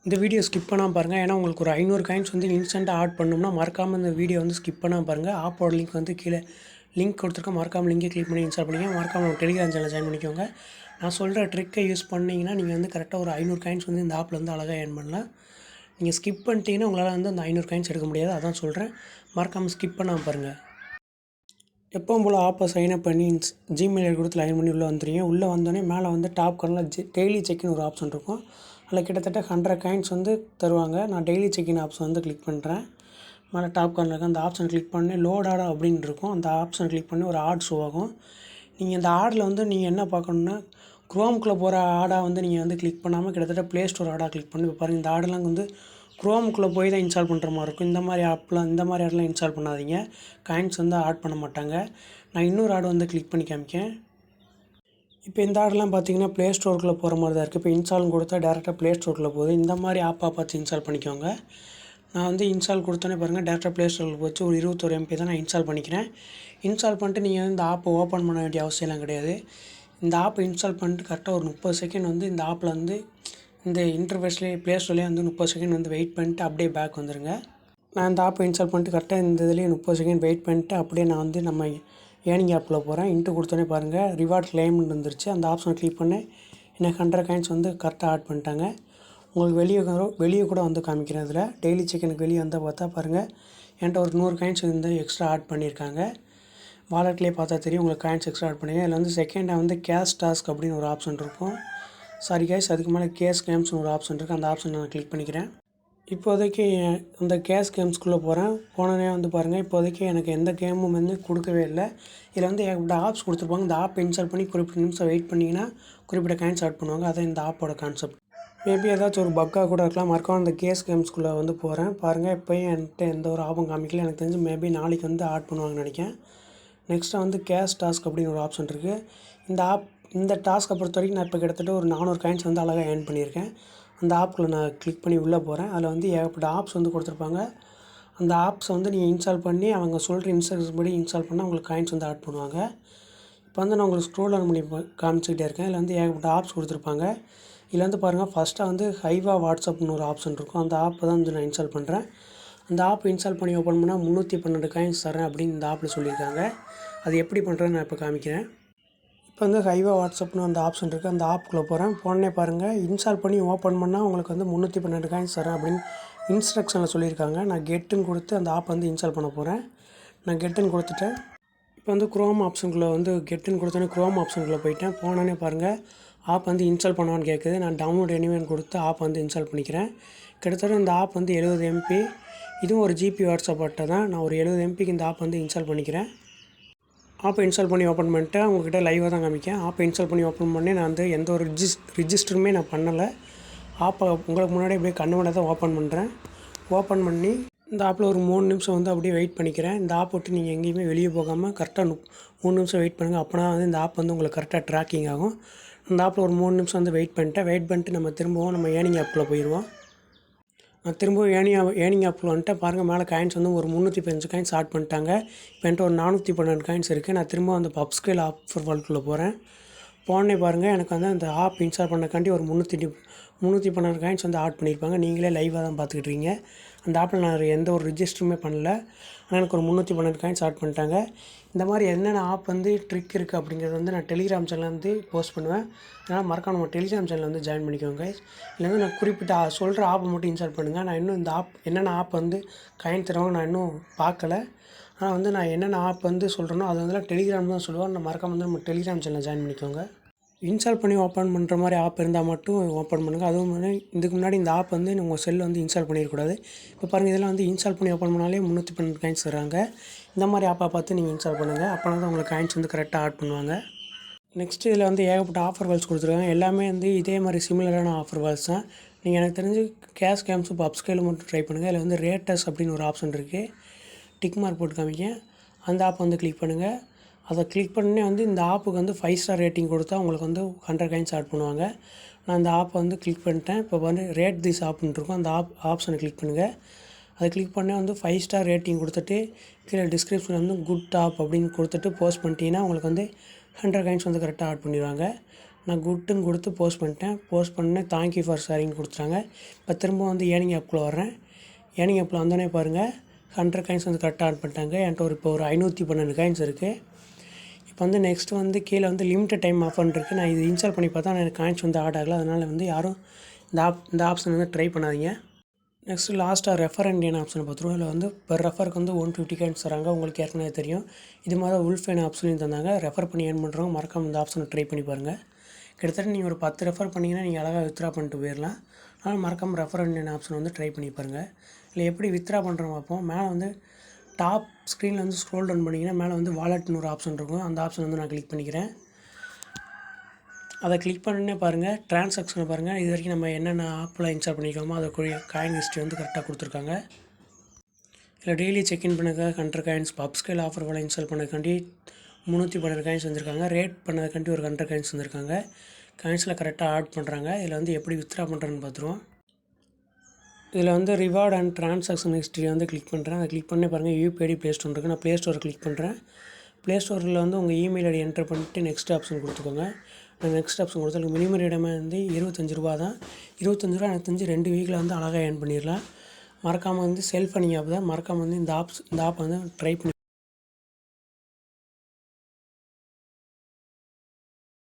இந்த video skip பண்ணாமல் பாருங்கள். ஏன்னா உங்களுக்கு ஒரு 500 காயின்ஸ் வந்து இன்ஸ்டன்ட்டாக ஆட் பண்ணணும்னா மறக்காமல் இந்த வீடியோ வந்து ஸ்கிப் பண்ணாமல் பாருங்கள். ஆப்போட லிங்க் வந்து கீழே லிங்க் கொடுத்துருக்கேன். மறக்காமல் லிங்கை கிளிக் பண்ணி இன்ஸ்டால் பண்ணிக்கோங்க. மறக்காமல் நம்ம டெலிகிராம் சேனலில் ஜாயின் பண்ணிக்கோங்க. நான் சொல்கிற ட்ரிக்கை யூஸ் பண்ணிங்கன்னா நீங்கள் வந்து கரெக்டாக ஒரு 500 காயின்ஸ் வந்து இந்த ஆப்பில் வந்து அழகாக ஏர்ன் பண்ணலாம். நீங்கள் ஸ்கிப் பண்ணிட்டீங்கன்னா உங்களால் வந்து அந்த 500 காயின்ஸ் எடுக்க முடியாது. அதான் சொல்கிறேன். மறக்காமல் ஸ்கிப் பண்ணாமல் பாருங்கள். எப்பவும் போல் ஆப்பை சைன்அப் பண்ணி ஜிமெயில் ஐடி கொடுத்து லைன் பண்ணி உள்ளே வந்துடுங்க. உள்ளே வந்தோடனே மேலே வந்து டாப் கார்னரில் டெய்லி செக்னு ஒரு ஆப்ஷன் இருக்கும். அதில் கிட்டத்தட்ட 100 காயின்ஸ் வந்து தருவாங்க. நான் டெய்லி செக்இன் ஆப்ஷன் வந்து கிளிக் பண்ணுறேன். மேலே டாப் கார்னரில் இருக்க அந்த ஆப்ஷன் கிளிக் பண்ணி லோட் ஆட் அப்படின்னு இருக்கும். அந்த ஆப்ஷன் கிளிக் பண்ணி ஒரு ஆட் ஷோ ஆகும். நீங்கள் இந்த ஆடில் வந்து நீங்கள் என்ன பார்க்கணுன்னா குரோமுக்குள்ளே போகிற ஆடாக வந்து நீங்கள் வந்து கிளிக் பண்ணாமல் கிட்டத்தட்ட ப்ளே ஸ்டோர் ஆடாக கிளிக் பண்ணி இப்போ பாருங்கள். இந்த ஆடெல்லாம் வந்து குரோமுக்குள்ளே போய் தான் இன்ஸ்டால் பண்ணுற மாதிரி இருக்கும். இந்த மாதிரி ஆடெலாம் இன்ஸ்டால் பண்ணாதீங்க. காயின்ஸ் வந்து ஆட் பண்ண மாட்டாங்க. நான் இன்னொரு ஆடு வந்து கிளிக் பண்ணி காமிக்கேன். இப்போ இந்த ஆடெல்லாம் பார்த்தீங்கன்னா ப்ளே ஸ்டோருக்குள்ளே போகிற மாதிரி தான் இருக்குது. இப்போ இன்ஸ்டால்னு கொடுத்தா டேரெக்டாக ப்ளே ஸ்டோருக்குள்ளே போகுது. இந்த மாதிரி ஆப்பாக பார்த்து இன்ஸ்டால் பண்ணிக்கோங்க. நான் வந்து இன்ஸ்டால் கொடுத்தோன்னே பாருங்கள் டேரெக்டாக ப்ளே ஸ்டோரில் போச்சு. ஒரு 21 MB தான் நான் இன்ஸ்டால் பண்ணிக்கிறேன். இன்ஸ்டால் பண்ணிட்டு நீங்கள் வந்து இந்த ஆப்பை ஓப்பன் பண்ண வேண்டிய அவசியம்லாம் கிடையாது. இந்த ஆப்பை இன்ஸ்டால் பண்ணிட்டு கரெக்டாக ஒரு 30 செகண்ட் வந்து இந்த ஆப்பில் வந்து இந்த இன்டர்ஃபேஸ்லேயே ப்ளே ஸ்டோர்லேயே வந்து 30 செகண்ட் வந்து வெயிட் பண்ணிட்டு அப்படியே பேக் வந்துடுங்க. நான் இந்த ஆப்பை இன்ஸ்டால் பண்ணிட்டு கரெக்டாக இந்த இதுலேயே 30 செகண்ட் வெயிட் பண்ணிட்டு அப்படியே நான் வந்து நம்ம ஏர்னிங் ஆப்பில் போகிறேன். இன்ட்டு கொடுத்தோன்னே பாருங்கள் ரிவார்ட் கிளைம்னு வந்துருச்சு. அந்த ஆப்ஷனை கிளிக் பண்ணி எனக்கு 100 காயின்ஸ் வந்து கரெக்டாக ஆட் பண்ணிட்டாங்க. உங்களுக்கு வெளியே கூட வந்து காமிக்கிறேன். இதில் டெய்லி செகனுக்கு வெளியே வந்தால் பார்த்தா பாருங்கள் என்கிட்ட ஒரு 100 காயின்ஸ் வந்து எக்ஸ்ட்ரா ஆட் பண்ணியிருக்காங்க. வாலெட்லேயே பார்த்தா தெரியும் உங்களுக்கு காயின்ஸ் எக்ஸ்ட்ரா ஆட் பண்ணிங்க. இதில் வந்து செகண்டாக வந்து கேஷ் டாஸ்க் அப்படின்னு ஒரு ஆப்ஷன் இருக்கும். சாரி கேஷ் அதுக்கு மேலே கேஷ் கேம்ஸ்னு ஒரு ஆப்ஷன் இருக்குது. அந்த ஆப்ஷன் நான் கிளிக் பண்ணிக்கிறேன். இப்போதைக்கு அந்த கேஷ் கேம்ஸ்குள்ளே போகிறேன். போனோடனே வந்து பாருங்கள் இப்போதைக்கு எனக்கு எந்த கேமும் வந்து கொடுக்கவே இல்லை. இதில் வந்து ஏகப்பட்ட ஆப்ஸ் கொடுத்துருப்பாங்க. இந்த ஆப் இன்ஸ்டால் பண்ணி குறிப்பிட்ட நிமிஷம் வெயிட் பண்ணிங்கன்னா குறிப்பிட்ட காயின்ஸ் ஆட் பண்ணுவாங்க. அதான் இந்த ஆப்போட கான்செப்ட். மேபி ஏதாச்சும் ஒரு பக்காக கூட இருக்கலாம். மறக்காம அந்த கேஷ் கேம்ஸ்குள்ளே வந்து போகிறேன். பாருங்கள் இப்போயும் என்கிட்ட எந்த ஒரு ஆப்பும் காமிக்கல. எனக்கு தெரிஞ்சு மேபி நாளைக்கு வந்து ஆட் பண்ணுவாங்கன்னு நினைக்கிறேன். நெக்ஸ்ட்டு வந்து கேஷ் டாஸ்க் அப்படின்னு ஒரு ஆப்ஷன் இருக்குது. இந்த டாஸ்க்கை பொறுத்த வரைக்கும் நான் இப்போ கிட்டத்தட்ட ஒரு 400 காயின்ஸ் வந்து அழகாக ஏர்ன் பண்ணியிருக்கேன். அந்த ஆப்பில் நான் கிளிக் பண்ணி உள்ளே போகிறேன். அதில் வந்து ஏகப்பட்ட ஆப்ஸ் வந்து கொடுத்துருப்பாங்க. அந்த ஆப்ஸை வந்து நீங்கள் இன்ஸ்டால் பண்ணி அவங்க சொல்கிற இன்ஸ்ட்ரக்ஷன் படி இன்ஸ்டால் பண்ணால் உங்களுக்கு காயின்ஸ் வந்து ஆட் பண்ணுவாங்க. இப்போ வந்து நான் உங்களுக்கு ஸ்க்ரோல் பண்ணி காமிச்சிக்கிட்டே இருக்கேன். இதில் வந்து ஏகப்பட்ட ஆப்ஸ் கொடுத்துருப்பாங்க. இதில் வந்து பாருங்கள் ஃபஸ்ட்டாக வந்து ஹைவா வாட்ஸ்அப்னு ஒரு ஆப்ஷன் இருக்கும். அந்த ஆப்பை தான் வந்து நான் இன்ஸ்டால் பண்ணுறேன். அந்த ஆப் இன்ஸ்டால் பண்ணி ஓப்பன் பண்ணால் 312 காயின்ஸ் தரேன் அப்படின்னு இந்த ஆப்பில் சொல்லியிருக்காங்க. அது எப்படி பண்ணுறேன்னு நான் இப்போ காமிக்கிறேன். இப்போ வந்து ஹைவா வாட்ஸ்அப்னு அந்த ஆப்ஷன் இருக்குது. அந்த ஆப்புக்குள்ளே போகிறேன். போனே பாருங்கள் இன்ஸ்டால் பண்ணி ஓப்பன் பண்ணால் உங்களுக்கு வந்து 312 காயின்ஸ் தரேன் அப்படின்னு இன்ஸ்ட்ரக்ஷனில் சொல்லியிருக்காங்க. நான் கெட்டுன்னு கொடுத்து அந்த ஆப் வந்து இன்ஸ்டால் பண்ண போகிறேன். நான் கெட்டுன்னு கொடுத்துட்டேன். இப்போ வந்து குரோம் ஆப்ஷனுக்குள்ளே வந்து கெட்டுன்னு கொடுத்தோன்னே குரோம் ஆப்ஷனுக்குள்ளே போயிட்டேன். போனோடனே பாருங்கள் ஆப் வந்து இன்ஸ்டால் பண்ணுவான்னு கேட்குது. நான் டவுன்லோட் எனிவேன்னு கொடுத்து ஆப் வந்து இன்ஸ்டால் பண்ணிக்கிறேன். கிட்டத்தட்ட இந்த ஆப் வந்து 70 MB. இதுவும் ஒரு ஜிபி வாட்ஸ்அப் அட்டை தான். நான் ஒரு 70 MBக்கு இந்த ஆப் வந்து இன்ஸ்டால் பண்ணிக்கிறேன். ஆப்பை இன்ஸ்டால் பண்ணி ஓப்பன் பண்ணிட்டு உங்கள்கிட்ட லைவாக தான் காமிக்கேன். ஆப்பை இன்ஸ்டால் பண்ணி ஓப்பன் பண்ணி நான் வந்து எந்த ஒரு ரிஜிஸ்டருமே நான் பண்ணலை. ஆப்பை உங்களுக்கு முன்னாடி அப்படியே கண்ணு முன்னாடி தான் ஓப்பன் பண்ணுறேன். ஓப்பன் பண்ணி இந்த ஆப்பில் ஒரு 3 நிமிஷம் வந்து அப்படியே வெயிட் பண்ணிக்கிறேன். இந்த ஆப் விட்டு நீங்கள் எங்கேயுமே வெளியே போகாமல் கரெக்டாக 3 நிமிஷம் வெயிட் பண்ணுங்கள். அப்போனா வந்து இந்த ஆப் வந்து உங்களுக்கு கரெக்டாக ட்ராக்கிங் ஆகும். இந்த ஆப்பில் ஒரு 3 நிமிஷம் வந்து வெயிட் பண்ணிட்டு நம்ம திரும்பவும் நம்ம ஏர்னிங் ஆப்பில் போயிடுவோம். நான் திரும்பவும் ஏர்னிங் ஆப்பில் வந்துட்டேன். பாருங்கள் மேலே காயின்ஸ் வந்து ஒரு 315 காயின்ஸ் ஆட் பண்ணிட்டாங்க. இப்போ என்கிட்ட ஒரு 412 காயின்ஸ் இருக்குது. நான் திரும்ப அந்த அப்ஸ்கேல் ஆஃபர் வால்குள்ளே போகிறேன். போனே பாருங்கள் எனக்கு வந்து அந்த ஆப் இன்ஸ்டால் பண்ணக்காண்டி ஒரு 312 காயின்ஸ் வந்து ஆட் பண்ணியிருப்பாங்க. நீங்களே லைவாக தான் பார்த்துக்கிட்ருக்கீங்க. அந்த ஆப்பில் நான் எந்த ஒரு ரிஜிஸ்டருமே பண்ணல. ஆனால் எனக்கு ஒரு 312 காயின்ஸ் ஆட் பண்ணிட்டாங்க. இந்த மாதிரி என்னென்ன ஆப் வந்து ட்ரிக் இருக்குது அப்படிங்கிறது வந்து நான் டெலிகிராம் சேனலில் வந்து போஸ்ட் பண்ணுவேன். அதனால் மறக்காம நம்ம டெலிகிராம் சேனலில் வந்து ஜாயின் பண்ணிக்கோங்க. இல்லை வந்து நான் குறிப்பிட்ட சொல்கிற ஆப்பை மட்டும் இன்ஸ்டால் பண்ணுங்கள். நான் இன்னும் இந்த ஆப் என்னென்ன ஆப் வந்து காயின் தருவாங்க நான் இன்னும் பார்க்கல. ஆனால் வந்து நான் என்னென்ன ஆப் வந்து சொல்கிறேனோ அது வந்து டெலிகிராம் தான் சொல்லுவேன். நான் மறக்காம வந்து நம்ம டெலிகிராம் சேனலில் ஜாயின் பண்ணிக்கோங்க. இன்ஸ்டால் பண்ணி ஓப்பன் பண்ணுற மாதிரி ஆப் இருந்தால் மட்டும் ஓப்பன் பண்ணுங்கள். அதுவும் வந்து இதுக்கு முன்னாடி இந்த ஆப் வந்து உங்கள் செல்லில் வந்து இன்ஸ்டால் பண்ணிடக்கூடாது. இப்போ பாருங்கள் இதெல்லாம் வந்து இன்ஸ்டால் பண்ணி ஓப்பன் பண்ணாலே 312 காயின்ஸ் தராங்க. இந்த மாதிரி ஆப்பை பார்த்து நீங்கள் இன்ஸ்டால் பண்ணுங்கள். அப்போனா தான் உங்களுக்கு காயின்ஸ் வந்து கரெக்டாக ஆட் பண்ணுவாங்க. நெக்ஸ்ட்டு இதில் வந்து ஏகப்பட்ட ஆஃபர் வால்ஸ் கொடுத்துருக்காங்க. எல்லாமே வந்து இதே மாதிரி சிமிலரான ஆஃபர் வால்ஸ் தான். நீங்கள் எனக்கு தெரிஞ்சு கேஷ் கேம்ஸ் இப்போ அப்ஸ்கேல் மட்டும் ட்ரை பண்ணுங்கள். இதில் வந்து ரேட்டஸ் அப்படின்னு ஒரு ஆப்ஷன் இருக்குது. டிக் மார்க் போட்டு காமிக்க அந்த ஆப் வந்து கிளிக் பண்ணுங்கள். அதை கிளிக் பண்ணே வந்து இந்த ஆப்புக்கு வந்து 5 ஸ்டார் ரேட்டிங் கொடுத்தா உங்களுக்கு வந்து 100 காயின்ஸ் ஆட் பண்ணுவாங்க. நான் அந்த ஆப்பை வந்து கிளிக் பண்ணிட்டேன். இப்போ வந்து ரேட் திஸ் ஆப்னு இருக்கும். அந்த ஆப்ஷனை கிளிக் பண்ணுங்கள். அதை கிளிக் பண்ணி வந்து 5 ஸ்டார் ரேட்டிங் கொடுத்துட்டு கீழே டிஸ்கிரிப்ஷனில் வந்து குட் டாப் அப்படின்னு கொடுத்துட்டு போஸ்ட் பண்ணிட்டீங்கன்னா உங்களுக்கு வந்து 100 காயின்ஸ் வந்து கரெக்டாக ஆட் பண்ணிடுவாங்க. நான் குட்டுன்னு கொடுத்து போஸ்ட் பண்ணிட்டேன். போஸ்ட் பண்ணேன், தேங்க்யூ ஃபார் ஷேரிங் கொடுத்துட்டாங்க. இப்போ திரும்ப வந்து ஏர்னிங் ஆப்குள்ளே வர்றேன். ஏர்னிங் ஆப்பில் வந்தோடனே பாருங்கள் 100 காயின்ஸ் வந்து கரெக்டாக ஆட் பண்ணிட்டாங்க. என்கிட்ட இப்போ ஒரு 512 காயின்ஸ் இருக்குது. இப்போ வந்து நெக்ஸ்ட்டு வந்து கீழே வந்து லிமிட்டட் டைம் ஆஃபர்னு இருக்குது. நான் இது இன்ஸ்டால் பண்ணி பார்த்தா எனக்கு காயின்ஸ் வந்து ஆட் ஆகலை. அதனால் வந்து யாரும் இந்த ஆப்ஷன் வந்து ட்ரை பண்ணாதீங்க. நெக்ஸ்ட்டு லாஸ்ட்டாக ரெஃபர் இண்டியன் ஆப்ஷன் பார்த்துருவோம். இதில் வந்து பெர் ரெஃபருக்கு வந்து 150 காயின்ஸ் தராங்க. உங்களுக்கு ஏற்கனவே தெரியும். இது மாதிரி உல்ஃபேன் ஆப்ஷனையும் தந்தாங்க. ரெஃபர் பண்ணி ஏர்ன் பண்ணுறவங்க மறக்காம இந்த ஆப்ஷனை ட்ரை பண்ணி பாருங்கள். கிட்டத்தட்ட நீங்கள் ஒரு 10 ரெஃபர் பண்ணிங்கன்னா நீங்கள் அழகாக வித்ரா பண்ணிட்டு போயிடலாம். ஆனால் மறக்காமல் ரெஃபர் இண்டியன் ஆப்ஷன் வந்து ட்ரை பண்ணி பாருங்கள். இல்லை எப்படி வித்ரா பண்ணுறோம் பார்ப்போம். மேலே வந்து டாப் ஸ்க்ரீனில் வந்து ஸ்க்ரோல் டவுன் பண்ணிங்கன்னா மேலே வந்து வாலெட்னு ஒரு ஆப்ஷன் இருக்கும். அந்த ஆப்ஷன் வந்து நான் கிளிக் பண்ணிக்கிறேன். அதை கிளிக் பண்ணே பாருங்கள், ட்ரான்சாக்ஷனை பாருங்கள். இது வரைக்கும் நம்ம என்னென்ன ஆப்பில் இன்ஸ்டால் பண்ணிக்கோமோ அதற்குரிய காயின் ஹிஸ்ட்ரி வந்து கரெக்டாக கொடுத்துருக்காங்க. இல்லை டெய்லி செக்இன் பண்ணதுக்காக 100 காயின்ஸ், அப்ஸ்கேல் ஆஃபர் வேலை இன்ஸ்டால் பண்ணதுக்காண்டி 312 காயின்ஸ் வந்திருக்காங்க. ரேட் பண்ணதுக்காண்டி ஒரு 100 காயின்ஸ் வந்திருக்காங்க. காயின்ஸில் கரெக்டாக ஆட் பண்ணுறாங்க. இதில் வந்து எப்படி வித்ரா பண்ணுறேன்னு பார்த்துருவோம். இதில் வந்து ரிவார்ட் அண்ட் ட்ரான்சாக்ஷன் ஹிஸ்ட்ரி வந்து கிளிக் பண்ணுறேன். அதை கிளிக் பண்ணி பாருங்கள், யூபிஐடி ப்ளே ஸ்டோர் இருக்குது. நான் ப்ளே ஸ்டோரை கிளிக் பண்ணுறேன். ப்ளே ஸ்டோரில் வந்து உங்கள் இமெயில் ஐடி என்டர் பண்ணிட்டு நெக்ஸ்ட் ஆப்ஷன் கொடுத்துக்கோங்க. நான் நெக்ஸ்ட் ஆப்ஷன் கொடுத்தா மினிமம் ரேட்டமே வந்து 25 ரூபா தான். 25 ரூபா எனக்கு தெரிஞ்சு 2 வீக்கில் வந்து அழகாக ஏர்ன் பண்ணிடலாம். மறக்காமல் வந்து செல்ஃப் பண்ணிங்க. அப்போ தான் மறக்காமல் வந்து இந்த ஆப் வந்து ட்ரை பண்ணி